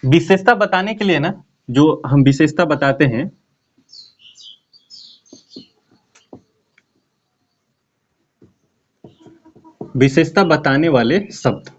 विशेषता बताने के लिए ना, जो हम विशेषता बताते हैं, विशेषता बताने वाले शब्द,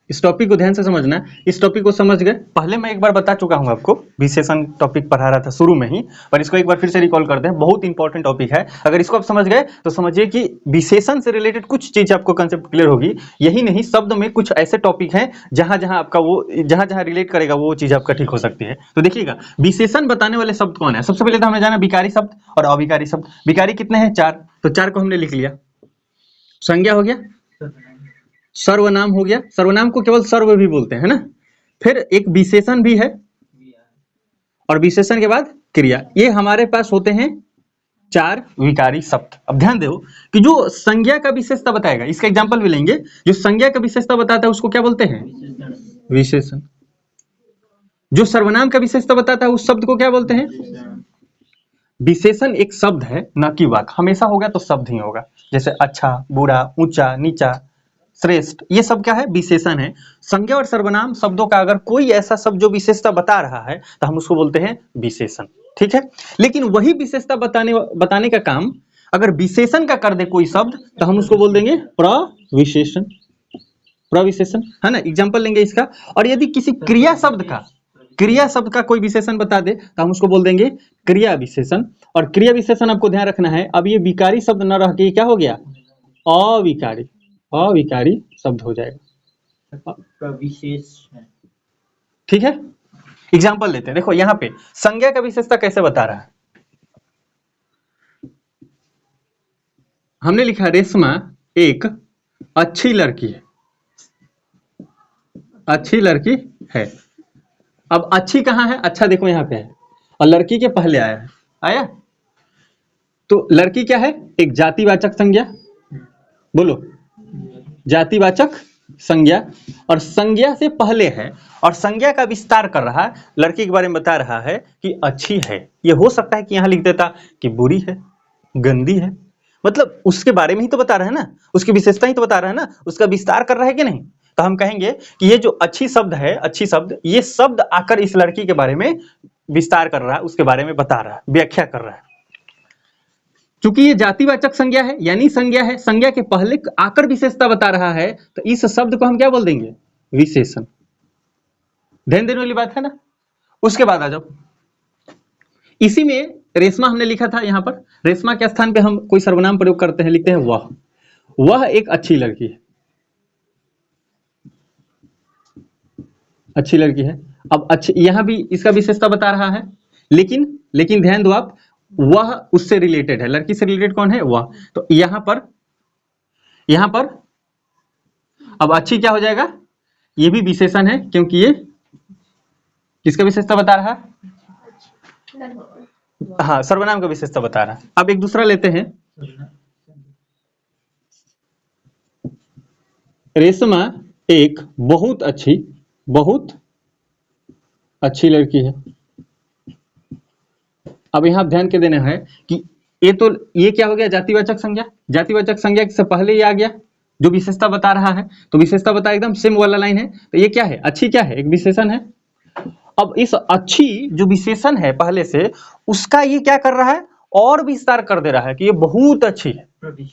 इस टॉपिक को ध्यान से समझना। इस टॉपिक को समझ गए, पहले मैं एक बार बता चुका हूं आपको, विशेषण टॉपिक पढ़ा रहा था शुरू में ही, पर इसको एक बार फिर से रिकॉल करते हैं, बहुत इंपॉर्टेंट टॉपिक है। अगर इसको आप समझ गए तो समझिए कि विशेषण से रिलेटेड कुछ चीज आपको कंसेप्ट क्लियर होगी। यही नहीं, शब्द में कुछ ऐसे टॉपिक हैं जहां जहां आपका वो जहां रिलेट करेगा वो चीज आपका ठीक हो सकती है। तो देखिएगा, विशेषण बताने वाले शब्द कौन है। सबसे पहले तो हमने जाना विकारी शब्द और अविकारी शब्द। विकारी कितने हैं? 4, तो 4 को हमने लिख लिया। संज्ञा हो गया, सर्वनाम हो गया, सर्वनाम को केवल सर्व भी बोलते हैं ना। फिर एक विशेषण भी है, और विशेषण के बाद क्रिया। ये हमारे पास होते हैं 4 विकारी शब्द। अब ध्यान दो कि जो संज्ञा का विशेषता बताएगा, इसका एग्जांपल भी लेंगे, जो संज्ञा का विशेषता बताता है उसको क्या बोलते हैं? विशेषण। जो सर्वनाम का विशेषता बताता है उस शब्द को क्या बोलते हैं? विशेषण एक शब्द है, न कि वाक्य। हमेशा होगा तो शब्द ही होगा, जैसे अच्छा, बुरा, ऊंचा, नीचा, श्रेष्ठ, ये सब क्या है? विशेषण है। संज्ञा और सर्वनाम शब्दों का अगर कोई ऐसा शब्द जो विशेषता बता रहा है तो हम उसको बोलते हैं विशेषण, ठीक है। लेकिन वही विशेषता बताने का काम अगर विशेषण का कर दे कोई शब्द तो हम उसको बोल देंगे प्रविशेषण। प्रविशेषण है ना, एग्जाम्पल लेंगे इसका। और यदि किसी क्रिया शब्द का कोई विशेषण बता दे तो हम उसको बोल देंगे क्रिया विशेषण। और क्रिया विशेषण आपको ध्यान रखना है, अब ये विकारी शब्द न रह के क्या हो गया? अविकारी शब्द हो जाएगा, प्रविशेष, ठीक है। एग्जाम्पल लेते हैं, देखो यहाँ पे संज्ञा का विशेषता कैसे बता रहा है। हमने लिखा रेशमा एक अच्छी लड़की है, अच्छी लड़की है। अब अच्छी कहाँ है? अच्छा देखो यहाँ पे है, और लड़की के पहले आया है, आया तो लड़की क्या है? एक जातिवाचक संज्ञा, बोलो, जातिवाचक संज्ञा, और संज्ञा से पहले है और संज्ञा का विस्तार कर रहा है, लड़की के बारे में बता रहा है कि अच्छी है। ये हो सकता है कि यहां लिख देता कि बुरी है, गंदी है, मतलब उसके बारे में ही तो बता रहा है ना, उसकी विशेषता ही तो बता रहा है ना, उसका विस्तार कर रहा है कि नहीं। तो हम कहेंगे कि ये जो अच्छी शब्द है, अच्छी शब्द, ये शब्द आकर इस लड़की के बारे में विस्तार कर रहा है, उसके बारे में बता रहा है, व्याख्या कर रहा है। क्योंकि ये जातिवाचक संज्ञा है, यानी संज्ञा है, संज्ञा के पहले आकर विशेषता बता रहा है, तो इस शब्द को हम क्या बोल देंगे? विशेषण। ध्यान देने वाली बात है ना। उसके बाद आ जाओ, इसी में रेशमा हमने लिखा था, यहां पर रेशमा के स्थान पे हम कोई सर्वनाम प्रयोग करते हैं, लिखते हैं वह एक अच्छी लड़की है, अच्छी लड़की है। अब अच्छी, यहां भी इसका विशेषता बता रहा है, लेकिन ध्यान दो आप, वह उससे रिलेटेड है, लड़की से रिलेटेड कौन है? वह। तो यहां पर अब अच्छी क्या हो जाएगा? ये भी विशेषण है, क्योंकि ये किसका विशेषता बता रहा है? हाँ, सर्वनाम का विशेषता बता रहा है। अब एक दूसरा लेते हैं, रेशमा एक बहुत अच्छी लड़की है। अब यहां ध्यान के देना है कि ये क्या हो गया? जातिवाचक संज्ञा। जातिवाचक संज्ञा से पहले ये आ गया जो विशेषता बता रहा है, तो विशेषता बता एकदम सेम वाला लाइन है। तो ये क्या है? अच्छी क्या है? एक विशेषण है। अब इस अच्छी जो विशेषण है पहले से, उसका ये क्या कर रहा है? और विस्तार कर दे रहा है कि ये बहुत अच्छी है,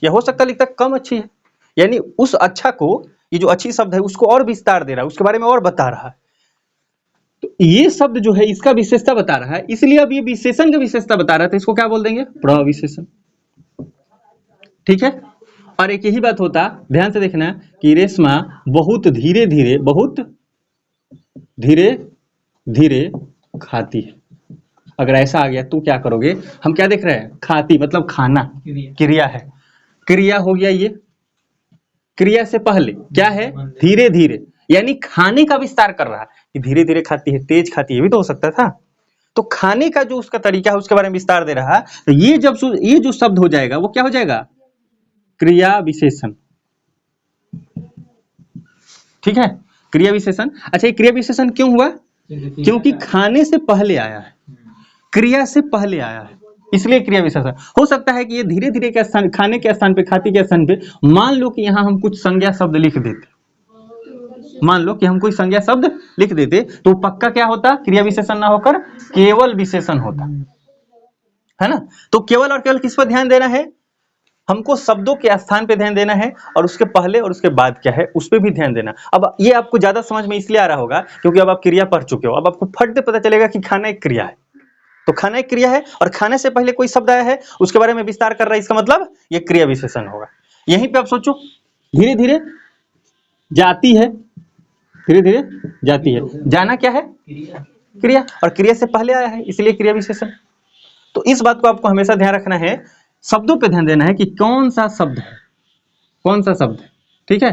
या हो सकता लिखता कम अच्छी है, यानी उस अच्छा को, ये जो अच्छी शब्द है उसको और विस्तार दे रहा है, उसके बारे में और बता रहा है। तो ये शब्द जो है इसका विशेषता बता रहा है, इसलिए अब ये विशेषण का विशेषता बता रहा है, तो इसको क्या बोल देंगे? प्रविशेषण, ठीक है। और एक यही बात होता, ध्यान से देखना कि रेशमा बहुत धीरे धीरे खाती है। अगर ऐसा आ गया तो क्या करोगे? हम क्या देख रहे हैं? खाती मतलब खाना, क्रिया है, क्रिया हो गया। ये क्रिया से पहले क्या है? धीरे धीरे, यानी खाने का विस्तार कर रहा है कि धीरे धीरे खाती है, तेज खाती है, भी तो हो सकता था। तो खाने का जो उसका तरीका है उसके बारे में विस्तार दे रहा है। तो ये जो शब्द हो जाएगा वो क्या हो जाएगा? क्रिया विशेषण, ठीक है, क्रिया विशेषण। अच्छा, ये क्रिया विशेषण क्यों हुआ? क्योंकि खाने से पहले आया है, क्रिया से पहले आया है, इसलिए क्रिया विशेषण। हो सकता है कि ये धीरे धीरे के स्थान, खाने के स्थान पे, खाती के स्थान पे मान लो कि यहां हम कुछ संज्ञा शब्द लिख देते, मान लो कि हम कोई संज्ञा शब्द लिख देते तो पक्का क्या होता, क्रिया विशेषण ना होकर केवल विशेषण होता, है ना। तो केवल और केवल किस पर ध्यान देना है, हमको शब्दों के स्थान पे ध्यान देना है और उसके पहले और उसके बाद क्या है उस पे भी ध्यान देना। अब ये आपको ज्यादा समझ में इसलिए आ रहा होगा क्योंकि अब आप क्रिया पढ़ चुके हो, अब आपको फट से पता चलेगा कि खाना एक क्रिया है। तो खाना एक क्रिया है और खाने से पहले कोई शब्द आया है उसके बारे में विस्तार कर रहा है, इसका मतलब ये क्रिया विशेषण होगा। यहीं पे आप सोचो, धीरे धीरे जाती है, धीरे धीरे जाती है, जाना क्या है, क्रिया, और क्रिया से पहले आया है इसलिए क्रिया विशेषण। तो इस बात को आपको हमेशा ध्यान रखना है, शब्दों पे ध्यान देना है कि कौन सा शब्द है, कौन सा शब्द है, ठीक है,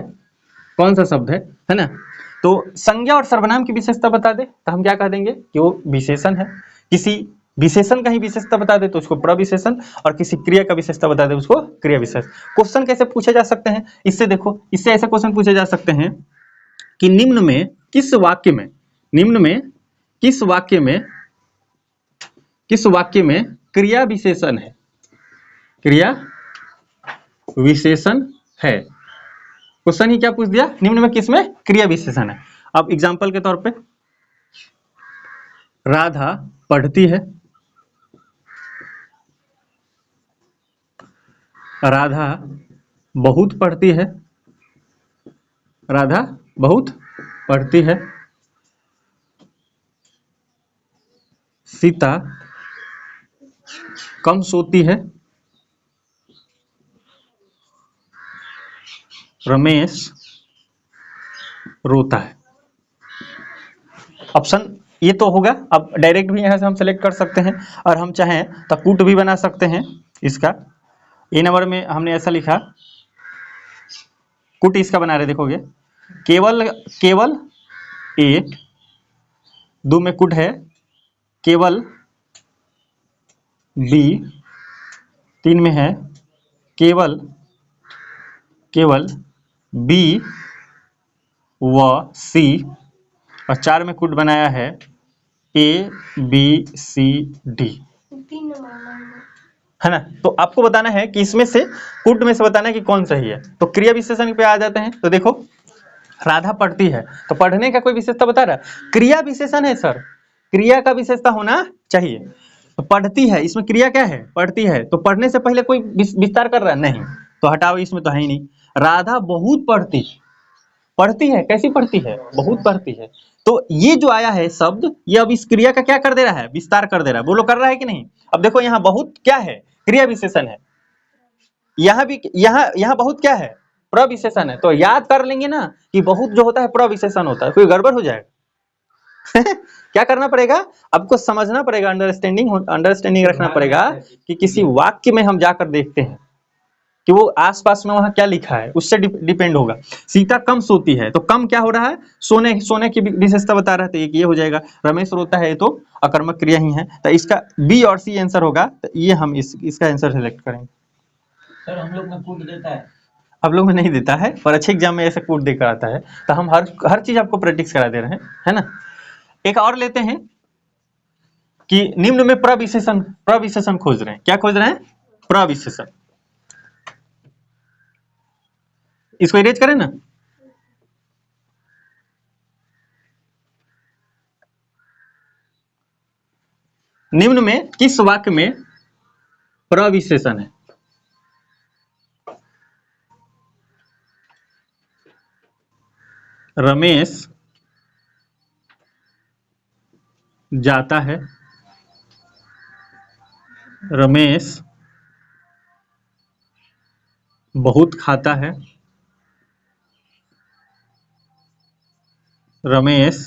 कौन सा शब्द है ना। तो संज्ञा और सर्वनाम की विशेषता बता दे तो हम क्या कह देंगे कि वो विशेषण है। किसी विशेषण का ही विशेषता बता दे तो उसको प्रविशेषण, और किसी क्रिया का विशेषता बता दे उसको क्रिया विशेष। क्वेश्चन कैसे पूछे जा सकते हैं, इससे देखो, इससे ऐसे क्वेश्चन पूछे जा सकते हैं कि निम्न में किस वाक्य में, निम्न में किस वाक्य में, किस वाक्य में क्रिया विशेषण है, क्रिया विशेषण है। क्वेश्चन ही क्या पूछ दिया, निम्न में किस में क्रिया विशेषण है। अब एग्जांपल के तौर पे, राधा पढ़ती है, राधा बहुत पढ़ती है, राधा बहुत पढ़ती है, सीता कम सोती है, रमेश रोता है। ऑप्शन ये तो होगा। अब डायरेक्ट भी यहां से हम सेलेक्ट कर सकते हैं और हम चाहें तो कूट भी बना सकते हैं इसका। ए नंबर में हमने ऐसा लिखा, कूट इसका बना रहे, देखोगे केवल, केवल ए, दो में कूट है केवल बी, तीन में है केवल, केवल बी व सी, और चार में कूट बनाया है ए बी सी डी, है ना। तो आपको बताना है कि इसमें से कूट में से बताना है कि कौन सही है। तो क्रिया विशेषण पे आ जाते हैं। तो देखो, राधा पढ़ती है तो पढ़ने का कोई विशेषता बता रहा है, क्रिया विशेषण है सर, क्रिया का विशेषता होना चाहिए। तो पढ़ती है, इसमें क्रिया क्या है, पढ़ती है, तो पढ़ने से पहले कोई विस्तार कर रहा है नहीं, तो हटाओ, इसमें तो है ही नहीं। राधा बहुत पढ़ती, पढ़ती है, कैसी पढ़ती है, बहुत पढ़ती है। तो ये जो आया है शब्द, ये अब इस क्रिया का क्या कर दे रहा है, विस्तार कर दे रहा है। बोलो कर रहा है कि नहीं। अब देखो यहाँ बहुत क्या है, क्रिया विशेषण है, यहाँ भी, यहाँ बहुत क्या है, प्रविशेषण है। तो याद कर लेंगे ना कि बहुत जो होता है प्रविशेषण होता है, कोई गड़बड़ हो जाएगा। क्या करना पड़ेगा, आपको समझना पड़ेगा, अंडरस्टैंडिंग रखना पड़ेगा कि किसी वाक्य में हम जाकर देखते हैं कि वो आसपास में वहां क्या लिखा है, उससे डिपेंड होगा। सीता कम सोती है, तो कम क्या हो रहा है, सोने, सोने की विशेषता बता रहा था, ये हो जाएगा। रमेश रोता है, ये तो अकर्मक क्रिया ही है, तो इसका बी और सी आंसर होगा। तो ये हम इसका आंसर सेलेक्ट करेंगे। सर हम लोग में कूट देता है, आप लोग में नहीं देता है, पर अच्छे एग्जाम में ऐसे कूट देकर आता है। तो हम हर चीज आपको प्रैक्टिस करा दे रहे हैं, है ना। एक और लेते हैं कि निम्न में प्रविशेषण, प्रविशेषण खोज रहे हैं। क्या खोज रहे हैं, प्रविशेषण। इसको इरेज करें ना। निम्न में किस वाक्य में प्रविशेषण है, रमेश जाता है, रमेश बहुत खाता है, रमेश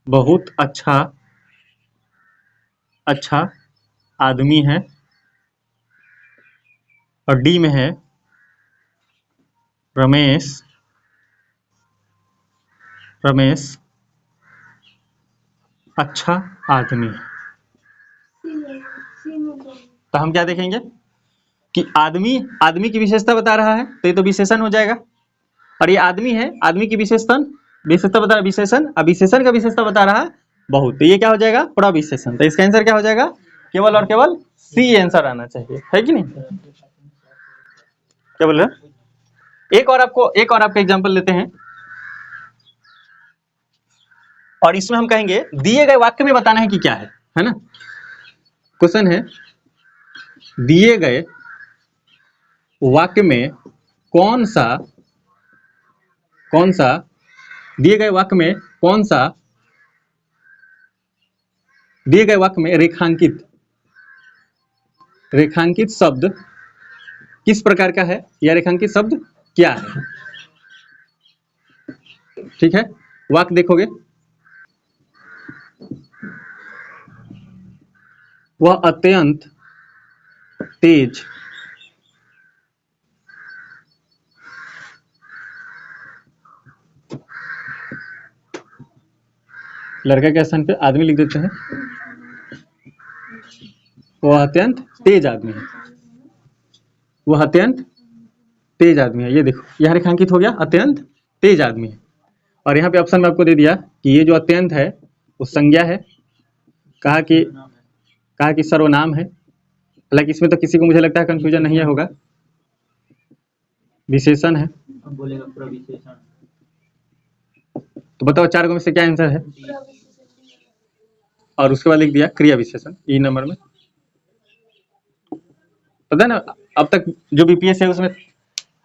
बहुत अच्छा आदमी है, और डी में है रमेश अच्छा आदमी है। तो हम क्या देखेंगे कि आदमी की विशेषता बता रहा है, तो ये तो विशेषण हो जाएगा। और ये आदमी है, आदमी की विशेषता बता रहा है विशेषण, अब विशेषण का विशेषता बता रहा है बहुत, तो ये क्या हो जाएगा, प्रविशेषण। तो इसका आंसर क्या हो जाएगा, केवल और केवल सी आंसर आना चाहिए, है कि नहीं। क्या बोल रहे हो? एक और आपका एग्जांपल लेते हैं, और इसमें हम कहेंगे दिए गए वाक्य में बताना है कि क्या है ना? क्वेश्चन है दिए गए वाक्य में कौन सा दिए गए वाक्य में कौन सा दिए गए वाक्य में रेखांकित शब्द किस प्रकार का है, या रेखांकित शब्द क्या है? ठीक है, वाक्य देखोगे, वह अत्यंत तेज लड़का के स्थान पे आदमी लिख देते हैं, वह अत्यंत तेज आदमी है, वह अत्यंत तेज आदमी है। ये देखो यहाँ रेखांकित हो गया अत्यंत तेज आदमी है, और यहाँ पे ऑप्शन में आपको दे दिया कि ये जो अत्यंत है वो संज्ञा है, कहा कि सर्वनाम है। हालांकि इसमें तो किसी को मुझे लगता है कंफ्यूजन नहीं होगा, विशेषण है। अब बोलेगा पूरा विशेषण। तो बताओ 4 में से क्या आंसर है? और उसके बाद लिख दिया क्रिया विशेषण ई नंबर में। पता है ना, अब तक जो बीपीएस है उसमें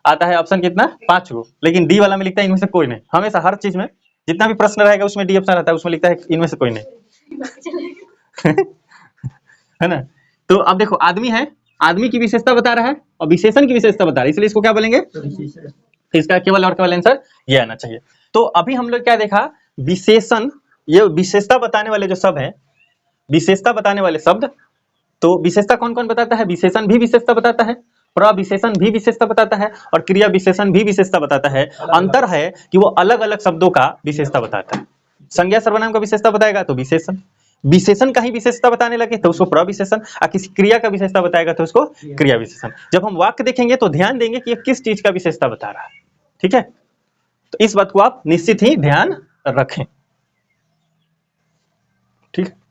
आता है ऑप्शन कितना 5 गो, लेकिन डी वाला में लिखता है इनमें से कोई नहीं। हमेशा हर चीज में जितना भी प्रश्न रहेगा उसमें डी ऑप्शन रहता है, उसमें लिखता है इनमें से कोई नहीं। है ना? तो अब देखो आदमी है, आदमी की विशेषता बता रहा है और विशेषण की विशेषता बता रहा है, इसलिए इसको क्या बोलेंगे? इसका केवल और केवल आंसर ये आना चाहिए। तो अभी हम लोग क्या देखा, विशेषण, ये विशेषता बताने वाले जो शब्द है, विशेषता बताने वाले शब्द, तो विशेषता कौन कौन बताता है? विशेषण भी विशेषता बताता है, प्रविशेषण भी विशेषता बताता है, और क्रिया विशेषण भी विशेषता बताता है। अंतर है कि वो अलग अलग शब्दों का विशेषता बताता है। संज्ञा सर्वनाम का विशेषता बताएगा तो विशेषण, विशेषण का ही विशेषता बताने लगे तो उसको प्रविशेषण, और किसी क्रिया का विशेषता बताएगा तो उसको क्रिया विशेषण। जब हम वाक्य देखेंगे तो ध्यान देंगे कि ये किस चीज का विशेषता बता रहा है। ठीक है, तो इस बात को आप निश्चित ही ध्यान रखें। ठीक है।